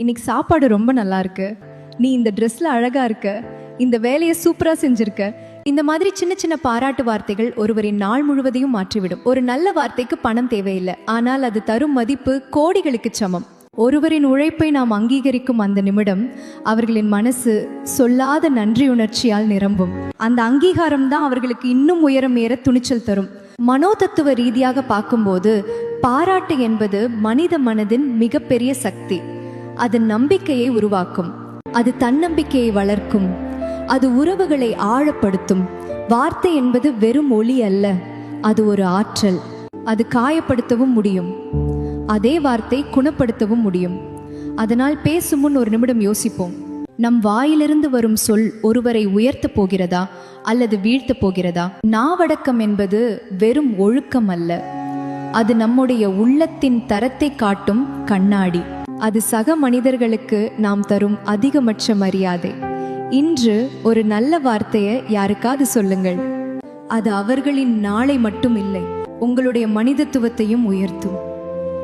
இன்னைக்கு சாப்பாடு ரொம்ப நல்லா இருக்கு, நீ இந்த ட்ரெஸ்ல அழகா இருக்க, இந்த வேலையை சூப்பரா செஞ்சிருக்க. இந்த மாதிரி சின்ன சின்ன பாராட்டு வார்த்தைகள் ஒருவரின் நாள் முழுவதையும் மாற்றிவிடும். ஒரு நல்ல வார்த்தைக்கு பணம் தேவையில்லை, ஆனால் அது தரும் மதிப்பு கோடிகளுக்கு சமம். ஒருவரின் உழைப்பை நாம் அங்கீகரிக்கும் அந்த நிமிடம் அவர்களின் மனசு சொல்லாத நன்றியுணர்ச்சியால் நிரம்பும். அந்த அங்கீகாரம் தான் அவர்களுக்கு இன்னும் உயரம் ஏற துணிச்சல் தரும். மனோதத்துவ ரீதியாக பார்க்கும்போது பாராட்டு என்பது மனித மனதின் மிகப்பெரிய சக்தி. அது நம்பிக்கையை உருவாக்கும், அது தன்னம்பிக்கையை வளர்க்கும், அது உறவுகளை ஆழப்படுத்தும். வார்த்தை என்பது வெறும் ஒலி அல்ல, அது ஒரு ஆற்றல். அது காயப்படுத்தவும் முடியும், அதே வார்த்தை குணப்படுத்தவும் முடியும். அதனால் பேசும் முன் ஒரு நிமிடம் யோசிப்போம். நம் வாயிலிருந்து வரும் சொல் ஒருவரை உயர்த்த போகிறதா அல்லது வீழ்த்த போகிறதா? நாவடக்கம் என்பது வெறும் ஒழுக்கம் அல்ல, அது நம்முடைய உள்ளத்தின் தரத்தை காட்டும் கண்ணாடி. அது சக மனிதர்களுக்கு நாம் தரும் அதிகபட்ச மரியாதை. இன்று ஒரு நல்ல வார்த்தையை யாருக்காவது சொல்லுங்கள். அது அவர்களின் நாளை மட்டும் இல்லை, உங்களுடைய மனிதத்துவத்தையும் உயர்த்தும்.